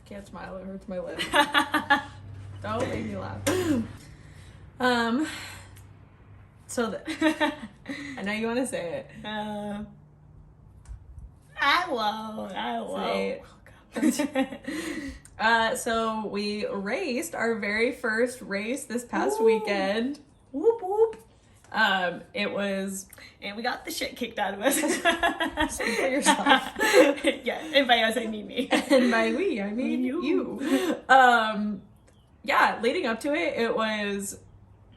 Can't smile, it hurts my lip. Don't make me laugh. So I know you want to say it. I won't. Say it. So we raced our very first race this past weekend. Whoop whoop. It was... And we got the shit kicked out of us. Speak for yourself. Yeah, and by us I mean me. And by we, I mean you. Yeah, leading up to it, it was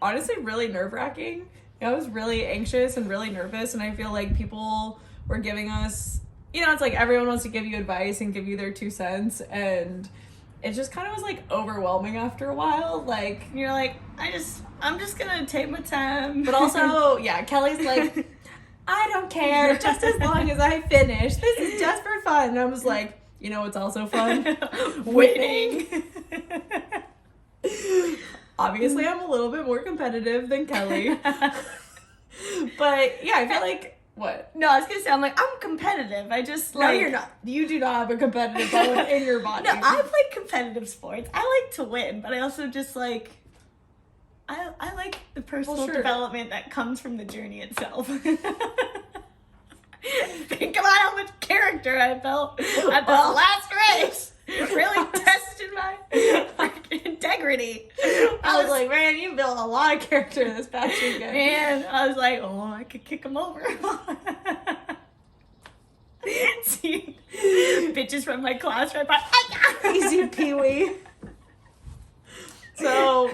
honestly really nerve-wracking. I was really anxious and really nervous, and I feel like people were giving us, you know, it's like everyone wants to give you advice and give you their 2 cents, and it just kind of was like overwhelming after a while. Like, you're like, I'm just gonna take my time. But also, yeah, Kelly's like, I don't care, just as long as I finish. This is just for fun. And I was like, you know what's also fun? Winning. Obviously, I'm a little bit more competitive than Kelly. But yeah, I feel like, what? No, I was gonna say, I'm like, I'm competitive. I just like... No, you're not. You do not have a competitive bone in your body. No, I play competitive sports. I like to win, but I also just like... I like the personal development that comes from the journey itself. Think about how much character I felt at the last race. It really tested my integrity. I was like, man, you built a lot of character this past weekend. And I was like, oh, I could kick him over. See, bitches from my class right by. Easy peewee. So,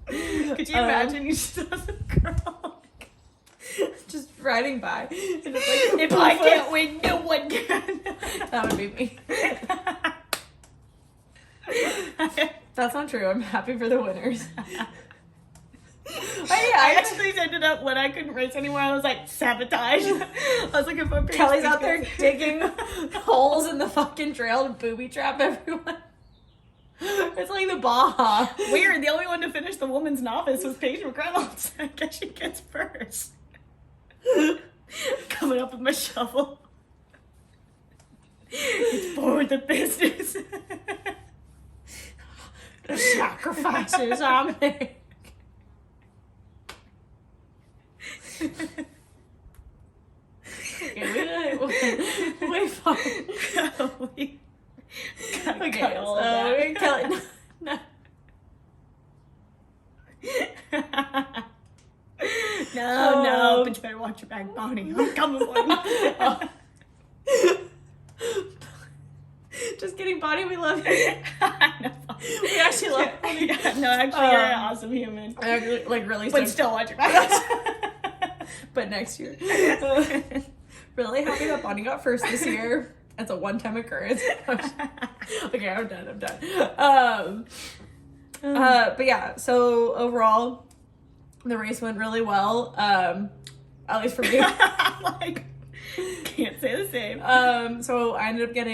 could you imagine you just as a girl? Just riding by. And it's like, if I can't win, no one can. That would be me. That's not true. I'm happy for the winners. I actually ended up, when I couldn't race anymore, I was like, sabotage. I was looking for Kelly's out there digging holes in the fucking trail to booby trap everyone. It's like the Baja. Weird. The only one to finish the woman's novice was Paige McReynolds. I guess she gets first. Coming up with my shovel. It's for the business. The sacrifices I make. Okay, wait, fine. Okay, so Kelly. No, but you better watch your back, Bonnie. I'm coming for you. Just kidding, Bonnie, we love you. We actually love you. Yeah, no, actually, you're an awesome human. I actually, like, really But still watch your back. But next year. Really happy that Bonnie got first this year. It's a one-time occurrence. Okay, I'm done. But yeah, so overall, the race went really well. At least for me. Like, can't say the same. So I ended up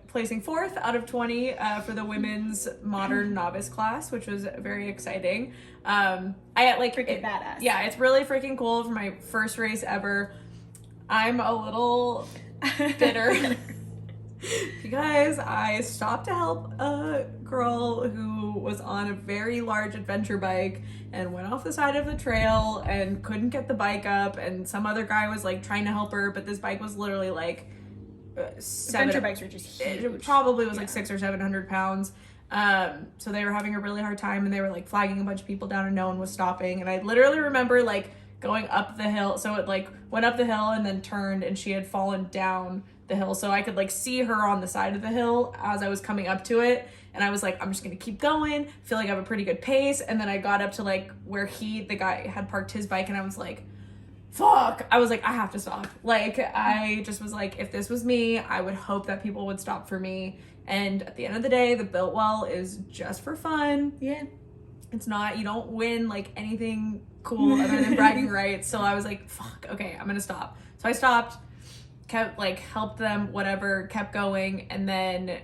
placing 4th out of 20 for the women's modern novice class, which was very exciting. I like freaking badass. Yeah, it's really freaking cool for my first race ever. I'm a little bitter. Because I stopped to help a girl who was on a very large adventure bike and went off the side of the trail and couldn't get the bike up, and some other guy was like trying to help her, but this bike was literally like adventure bikes are just huge. It probably was like 600 or 700 pounds. So they were having a really hard time, and they were like flagging a bunch of people down and no one was stopping. And I literally remember like going up the hill. So it like went up the hill and then turned, and she had fallen down the hill, so I could like see her on the side of the hill as I was coming up to it, and I was like, I'm just gonna keep going, feel like I have a pretty good pace. And then I got up to like where the guy had parked his bike, and I was like, fuck, I was like, I have to stop. Like, I just was like, if this was me, I would hope that people would stop for me. And at the end of the day, the Biltwell is just for fun. Yeah, it's not, you don't win like anything cool other than bragging rights. So I was like, fuck, okay, I'm gonna stop. So I stopped, kept like helped them, whatever, kept going. And then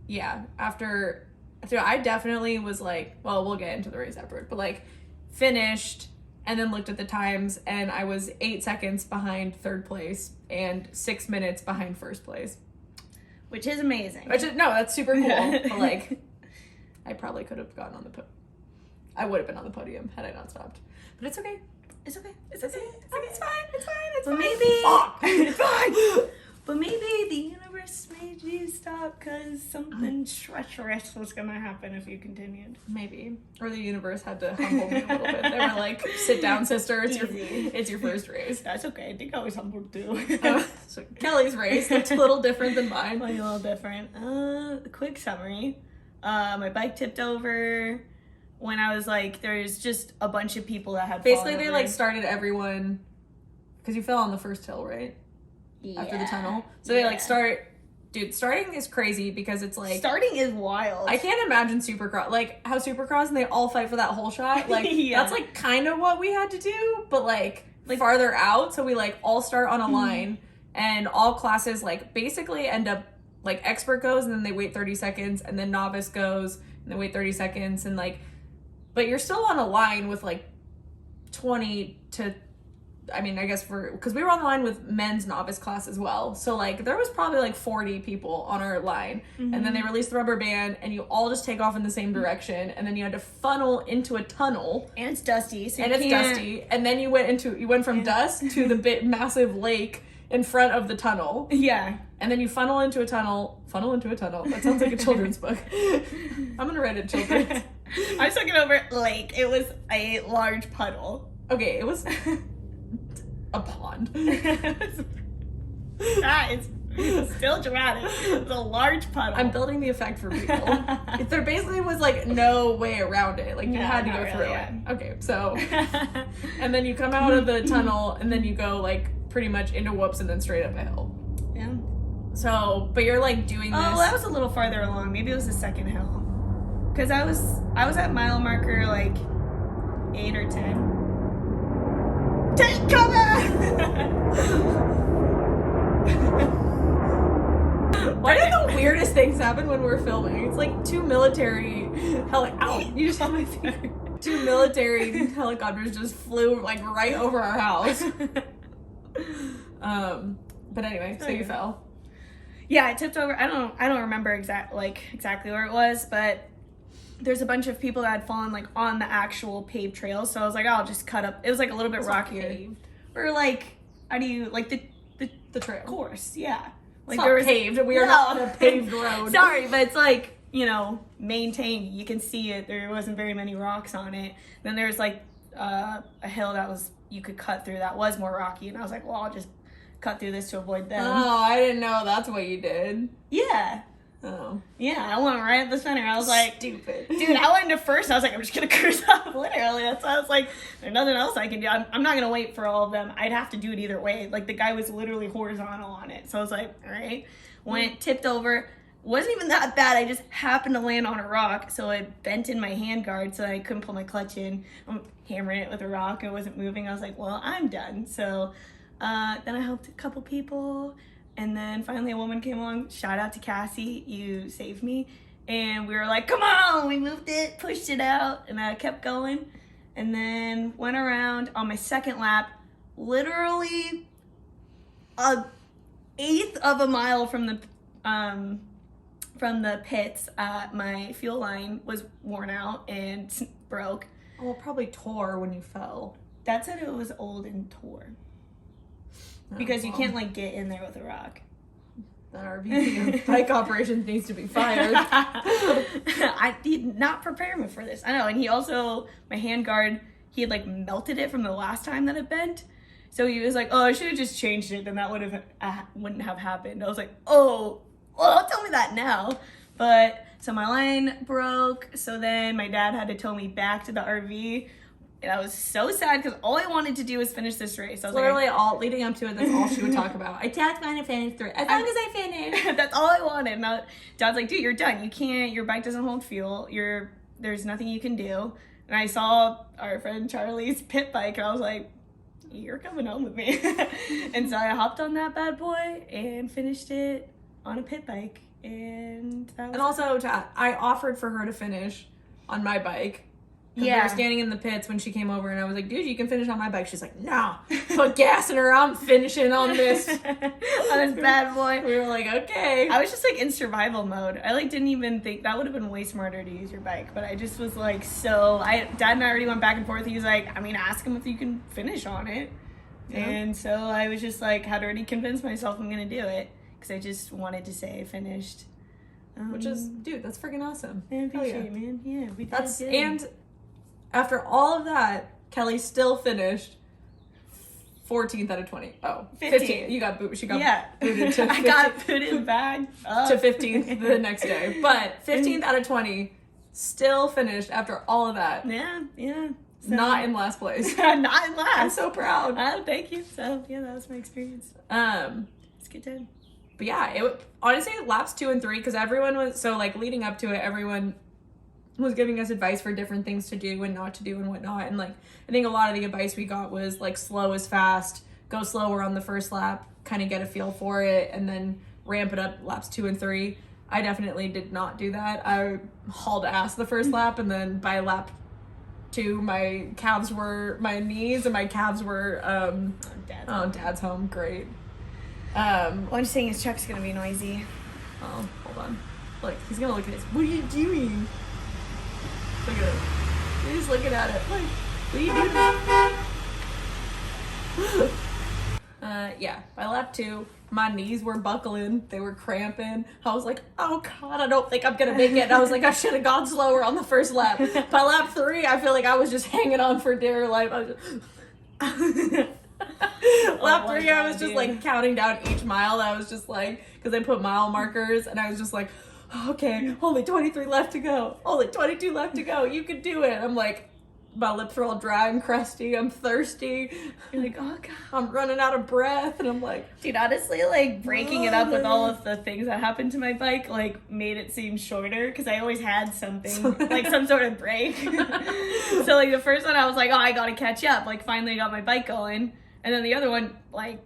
yeah, after I definitely was like, well, we'll get into the race afterward, but like finished and then looked at the times, and I was 8 seconds behind third place and 6 minutes behind first place. Which is amazing. No, that's super cool. But like, I probably could have gotten on the podium. I would have been on the podium had I not stopped. But it's okay. It's okay. It's okay. It's fine. It's fine. It's But fine. maybe Fuck. it's fine. But maybe the universe made you stop because something treacherous was gonna happen if you continued. Maybe. Or the universe had to humble me a little bit. They were like, sit down, sister. It's your first race. That's okay. I think I was humbled too. So Kelly's race, that's a little different than mine. Like a little different. Quick summary. My bike tipped over when I was like, there's just a bunch of people that had Basically, fallen they over. like started everyone, because you fell on the first hill, right? Yeah. After the tunnel. So they like start, dude, starting is crazy because it's like. Starting is wild. I can't imagine Supercross, like how Supercross and they all fight for that whole shot. Like, that's like kind of what we had to do, but like farther out. So we like all start on a line and all classes like basically end up like expert goes and then they wait 30 seconds and then novice goes and they wait 30 seconds and like, but you're still on a line with like 20 to, I mean, I guess because we were on the line with men's novice class as well. So like there was probably like 40 people on our line and then they released the rubber band and you all just take off in the same direction and then you had to funnel into a tunnel. And it's dusty. So it's dusty. And then you went from dust to the big massive lake in front of the tunnel. Yeah. And then you funnel into a tunnel. That sounds like a children's book. I'm going to write it children's. I was talking over lake. It was a large puddle. Okay, it was a pond. That is still dramatic. It's a large puddle. I'm building the effect for people. There basically was like no way around it. Like you had to go through it. Okay, so and then you come out of the tunnel and then you go like pretty much into whoops and then straight up a hill. Yeah. So, but you're like doing this. Oh, that was a little farther along. Maybe it was the second hill. Because I was at mile marker like 8 or 10. Take cover! Why do the weirdest things happen when we're filming? It's like two military you just saw my finger. Two military helicopters just flew like right over our house. But anyway, so you fell. Yeah, I tipped over. I don't remember exactly where it was, but there's a bunch of people that had fallen like on the actual paved trail. So I was like, I'll just cut up. It was like a little bit rockier. Or like, how do you like the trail course? Yeah, like it's not paved. We are not on a paved road. Sorry, but it's like, you know, maintained. You can see it. There wasn't very many rocks on it. Then there's like a hill that you could cut through that was more rocky, and I was like, well, I'll just cut through this to avoid them. Oh, I didn't know that's what you did. Yeah. Oh. Yeah, I went right at the center. I was like, stupid. Dude, I went into first. I was like, I'm just going to cruise up. Literally. That's why I was like, there's nothing else I can do. I'm not going to wait for all of them. I'd have to do it either way. Like, the guy was literally horizontal on it. So I was like, all right. Went, tipped over. Wasn't even that bad. I just happened to land on a rock. So I bent in my handguard so I couldn't pull my clutch in. I'm hammering it with a rock. It wasn't moving. I was like, well, I'm done. So then I helped a couple people. And then finally a woman came along. Shout out to Cassie. You saved me. And we were like, come on. We moved it, pushed it out. And I kept going. And then went around on my second lap. Literally a eighth of a mile from the pits. My fuel line was worn out and broke. Oh, well, probably tore when you fell. That said it was old and tore. Because you can't, like, get in there with a rock. Our VP of bike operations needs to be fired. I did not prepare me for this. I know, and he also, my handguard, he had, like, melted it from the last time that it bent. So he was like, oh, I should have just changed it, then that wouldn't have happened. I was like, oh, well, don't tell me that now. But, so my line broke, so then my dad had to tow me back to the RV. And I was so sad because all I wanted to do was finish this race. I was literally all leading up to it. That's all she would talk about. I just want to finish the race. As long as I finish. That's all I wanted. And Dad's like, dude, you're done. You can't. Your bike doesn't hold fuel. There's nothing you can do. And I saw our friend Charlie's pit bike, and I was like, you're coming home with me. And so I hopped on that bad boy and finished it on a pit bike. And that was also, I offered for her to finish on my bike. Because we were standing in the pits when she came over, and I was like, dude, you can finish on my bike. She's like, no, put gas in her. I'm finishing on this. On this bad boy. We were like, okay. I was just like in survival mode. I like didn't even think that would have been way smarter to use your bike, but I just was like, Dad and I already went back and forth. He was like, I mean, ask him if you can finish on it. Yeah. And so I was just like, had already convinced myself I'm going to do it because I just wanted to say I finished. Which is, dude, that's freaking awesome. I appreciate it, man. Yeah, we did. And after all of that, Kelly still finished 14th out of 20. Oh, 15th. You got booted. She got booted to 15th. I got booted back to 15th the next day. But 15th out of 20 still finished after all of that. Yeah. So, not in last place. Not in last. I'm so proud. Oh, thank you. So, yeah, that was my experience. It's a good time. But yeah, honestly, laps 2 and 3, because everyone was, so like leading up to it, everyone was giving us advice for different things to do and not to do and whatnot. And like, I think a lot of the advice we got was like slow is fast, go slower on the first lap, kind of get a feel for it, and then ramp it up laps 2 and 3. I definitely did not do that. I hauled ass the first lap, and then by lap 2, my knees and my calves were, Dad's home. Great. Well, I'm just saying his truck's gonna be noisy. Oh, hold on. Like, he's gonna look at his, what are you doing? Look at it. He's looking at it. Like, what are you doing? Yeah, by lap 2, my knees were buckling. They were cramping. I was like, oh God, I don't think I'm gonna make it. And I was like, I should have gone slower on the first lap. By lap 3, I feel like I was just hanging on for dear life. I was just... Lap 3, I was just like counting down each mile. I was just like, because they put mile markers, and I was just like, okay, only 23 left to go. Only 22 left to go. You can do it. I'm like, my lips are all dry and crusty. I'm thirsty. You're like, oh God. I'm running out of breath. And I'm like, dude, honestly, like breaking it up with all of the things that happened to my bike, like made it seem shorter because I always had something, like some sort of break. So like the first one, I was like, oh, I gotta catch up. Like finally got my bike going. And then the other one, like,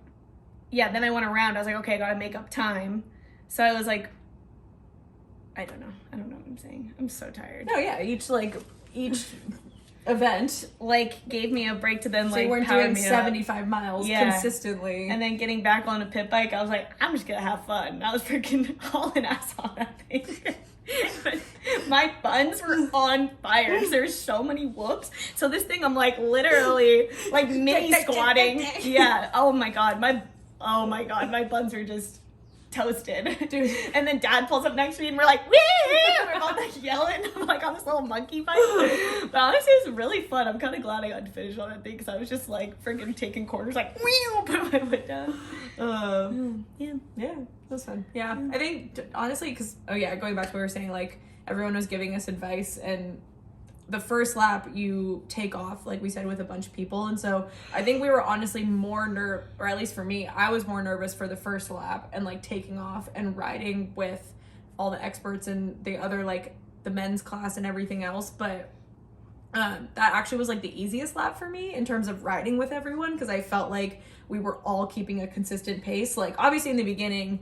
yeah, then I went around. I was like, okay, I gotta make up time. So I was like, I don't know what I'm saying. I'm so tired. No, yeah, each event like gave me a break to then so like you weren't power doing me 75 up. miles consistently. And then getting back on a pit bike, I was like, I'm just gonna have fun. I was freaking hauling ass on that thing. But my buns were on fire because there's so many whoops. So this thing, I'm like literally like mini squatting. Yeah. Oh my god, my buns are just toasted. Dude. And then Dad pulls up next to me and we're like, wee! We're both like yelling. I'm like on this little monkey bike. But honestly, it was really fun. I'm kind of glad I got to finish on that thing because I was just like freaking taking corners, like, wee! Put my foot down. Yeah, that was fun. Yeah, I think honestly, because going back to what we were saying, like everyone was giving us advice, and the first lap you take off, like we said, with a bunch of people, and so I think we were honestly more or at least for me, I was more nervous for the first lap and like taking off and riding with all the experts and the other like the men's class and everything else, but that actually was like the easiest lap for me in terms of riding with everyone because I felt like we were all keeping a consistent pace. Like obviously in the beginning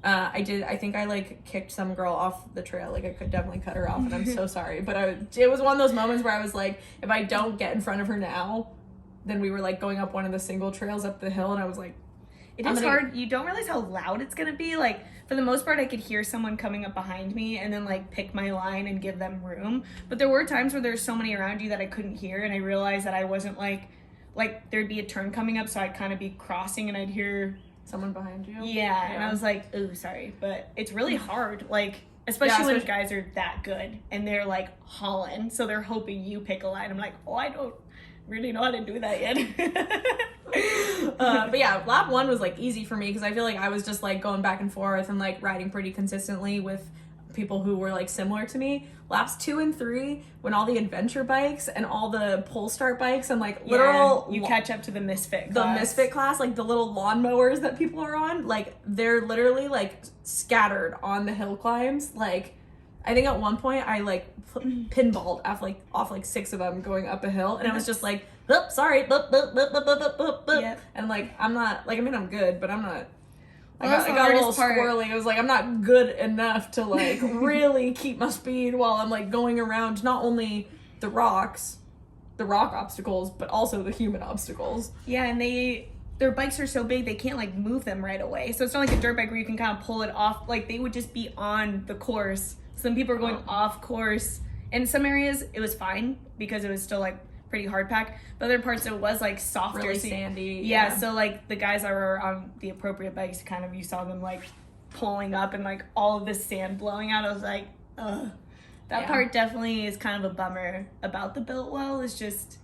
I think I like kicked some girl off the trail. Like I could definitely cut her off and I'm so sorry. But it was one of those moments where I was like, if I don't get in front of her now, then we were like going up one of the single trails up the hill and I was like, it is hard. You don't realize how loud it's going to be. Like for the most part, I could hear someone coming up behind me and then like pick my line and give them room. But there were times where there's so many around you that I couldn't hear. And I realized that I wasn't like there'd be a turn coming up. So I'd kind of be crossing and I'd hear someone behind you. Yeah. And I was like, ooh, sorry. But it's really hard. Like, especially when guys are that good and they're like hauling. So they're hoping you pick a line. I'm like, oh, I don't really know how to do that yet. But yeah, lap 1 was like easy for me because I feel like I was just like going back and forth and like riding pretty consistently with people who were like similar to me. Laps 2 and 3, when all the adventure bikes and all the pull start bikes and like literal you catch up to the misfit class, like the little lawnmowers that people are on, like they're literally like scattered on the hill climbs. Like I think at one point I like pinballed off like 6 of them going up a hill and I was just like, "Oop, sorry, boop, boop, boop, boop, boop, boop, boop." Yep. And like I'm not like, I mean I'm good, but I'm not. I got a little squirrely. I was like, I'm not good enough to like really keep my speed while I'm like going around not only the rock obstacles, but also the human obstacles. Yeah, and their bikes are so big they can't like move them right away. So it's not like a dirt bike where you can kind of pull it off. Like they would just be on the course. Some people are going off course. In some areas it was fine because it was still like pretty hard packed. But other parts it was like softer, really sandy. Yeah, so like the guys that were on the appropriate bikes, kind of you saw them like pulling up and like all of this sand blowing out. I was like, ugh. That part definitely is kind of a bummer about the Biltwell, is just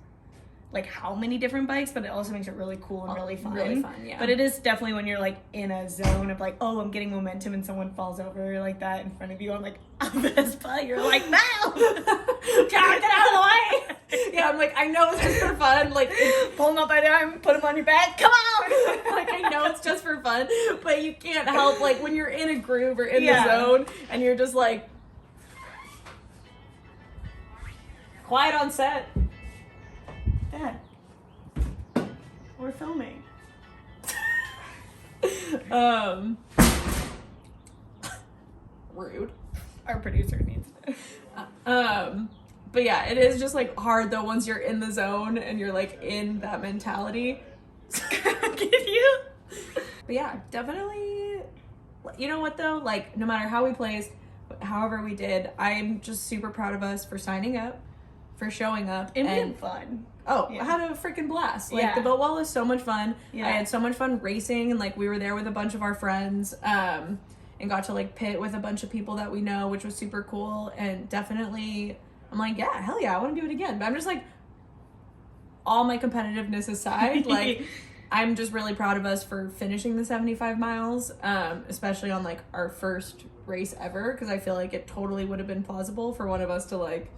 like how many different bikes, but it also makes it really cool and really fun. Really fun, yeah. But it is definitely when you're like in a zone of like, oh, I'm getting momentum and someone falls over like that in front of you on like a Vespa, you're like, no! Jack, get out of the way! Yeah, I'm like, I know it's just for fun. Like, pulling up by the arm, put him on your back, come on! Like, I know it's just for fun, but you can't help, like, when you're in a groove or in the zone, and you're just like, quiet on set. Dad, we're filming. Rude. Our producer needs to. But yeah, it is just like hard though once you're in the zone and you're like in that mentality. Get you? But yeah, definitely. You know what though? Like, no matter how we placed, however we did, I'm just super proud of us for signing up, for showing up, and being fun. Oh, I had a freaking blast. Like, the Biltwell is so much fun. Yeah. I had so much fun racing, and, like, we were there with a bunch of our friends, and got to, like, pit with a bunch of people that we know, which was super cool, and definitely, I'm like, yeah, hell yeah, I want to do it again. But I'm just, like, all my competitiveness aside, like, I'm just really proud of us for finishing the 75 miles, especially on, like, our first race ever, because I feel like it totally would have been plausible for one of us to, like,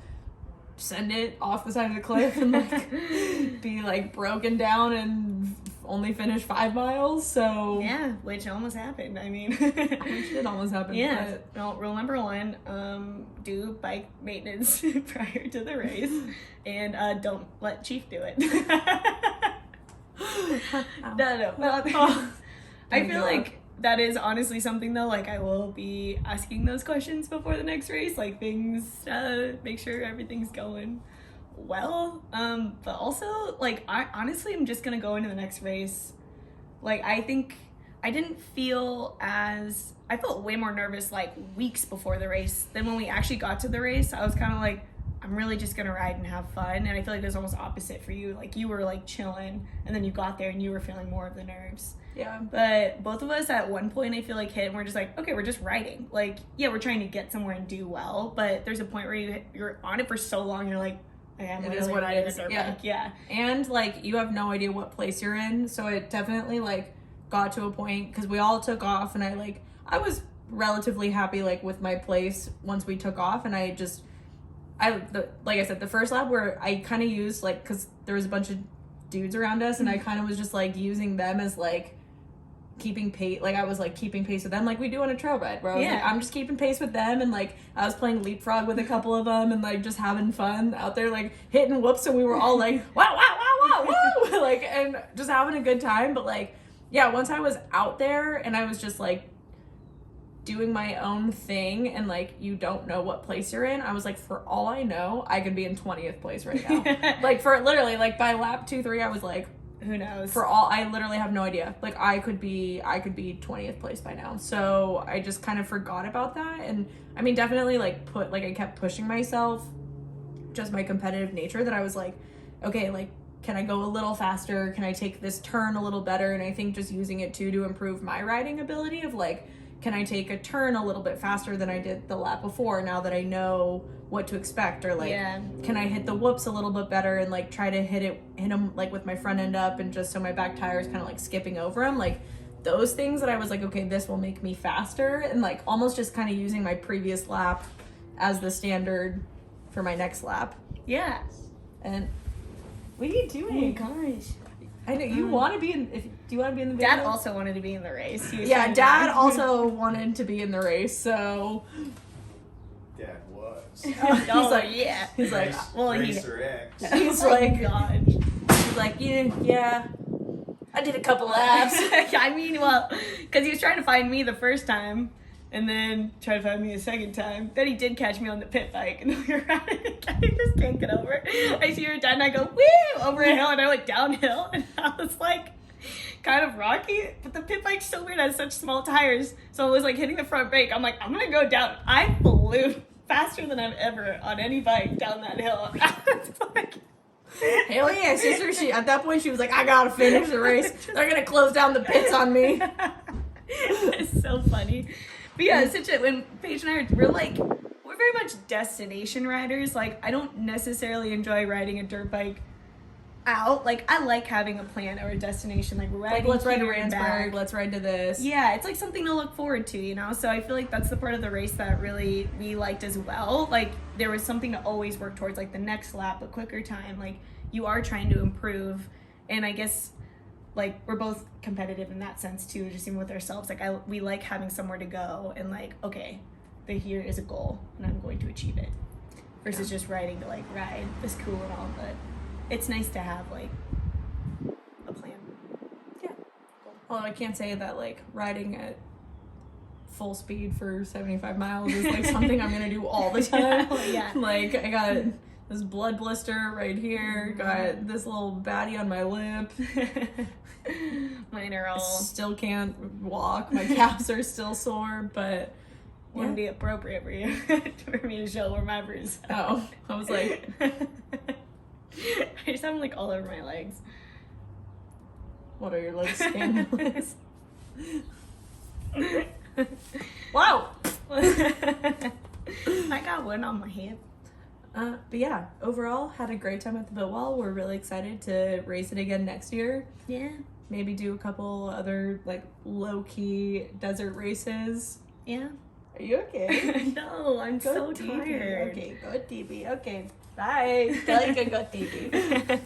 send it off the side of the cliff and like be like broken down and only finish 5 miles. So yeah, which almost happened. I mean, which did almost happen. Yeah. Well, rule number 1: do bike maintenance prior to the race, and don't let Chief do it. No. I feel like that is honestly something though, like I will be asking those questions before the next race, like things, make sure everything's going well. But also like I honestly am just gonna go into the next race. Like I think I felt way more nervous like weeks before the race than when we actually got to the race. I was kind of like, I'm really just gonna ride and have fun. And I feel like it was almost opposite for you. Like you were like chilling and then you got there and you were feeling more of the nerves. Yeah. But both of us at one point I feel like hit and we're just like, okay, we're just riding. Like, yeah, we're trying to get somewhere and do well, but there's a point where you're on it for so long, you're like, okay, I'm literally riding a dirt bike. Yeah. And like you have no idea what place you're in. So it definitely like got to a point because we all took off and I was relatively happy like with my place once we took off, and like I said, the first lap where I kind of used like, because there was a bunch of dudes around us and I kind of was just like using them as like keeping pace. Like I was like keeping pace with them like we do on a trail ride, where I was like, I'm just keeping pace with them, and like I was playing leapfrog with a couple of them and like just having fun out there, like hitting whoops, and we were all like wow wow wow wow woo like, and just having a good time. But like yeah, once I was out there and I was just like doing my own thing and like you don't know what place you're in, I was like, for all I know I could be in 20th place right now. Like for literally like by lap 2-3 I was like, who knows? For all, I literally have no idea. Like I could be 20th place by now. So I just kind of forgot about that. And I mean definitely like I kept pushing myself, just my competitive nature, that I was like, okay, like can I go a little faster? Can I take this turn a little better? And I think just using it too to improve my riding ability of like, can I take a turn a little bit faster than I did the lap before now that I know what to expect? Or like, can I hit the whoops a little bit better and like try to hit them like with my front end up, and just so my back tire is kind of like skipping over them, like those things that I was like, okay, this will make me faster, and like almost just kind of using my previous lap as the standard for my next lap. Yeah. And what are you doing? Oh my gosh. I know you want to be in. Do you want to be in the video? Dad also wanted to be in the race. Yeah, Dad also wanted to be in the race. So Dad was. He's like, yeah. He's like, well, Racer X. He's like, God. He's like, yeah. I did a couple laps. I mean, well, because he was trying to find me the first time, and then tried to find me a second time. Then he did catch me on the pit bike, and we were riding again. I just can't get over it. I see her dad, and I go, woo, over a hill, and I went downhill, and I was like, kind of rocky, but the pit bike's so weird. It has such small tires, so it was like hitting the front brake. I'm like, I'm gonna go down. I flew faster than I've ever on any bike down that hill. I was like, hell yeah, sister. She at that point she was like, I gotta finish the race. They're gonna close down the pits on me. it's so funny. But yeah, it's such a, when Paige and I we're very much destination riders. Like, I don't necessarily enjoy riding a dirt bike out. Like, I like having a plan or a destination, like riding, Like, let's ride to here and Randsburg, back. let's ride to this. Yeah, it's like something to look forward to, you know? So I feel like that's the part of the race that really we liked as well. Like, there was something to always work towards, like the next lap, a quicker time. Like, you are trying to improve. And I guess, like, we're both competitive in that sense too, just even with ourselves. Like, we like having somewhere to go and like, okay, here is a goal and I'm going to achieve it. Versus just riding to like ride. It's cool and all, but it's nice to have like a plan. Yeah. Well, I can't say that like riding at full speed for 75 miles is like something I'm gonna do all the time. Yeah. Like, I got this blood blister right here, got this little baddie on my lip. Mine are I all still can't walk. My calves are still sore, but wouldn't be appropriate for you for me to show where my bruise. oh, I was like, I just have them like all over my legs. what are your legs scandalous? Wow. I got one on my hip. But yeah, overall, had a great time at the Biltwell. We're really excited to race it again next year. Yeah. Maybe do a couple other like low-key desert races. Yeah. Are you okay? No, I'm so TV. tired. Okay, go TV. Okay, bye. Tell you can go TV.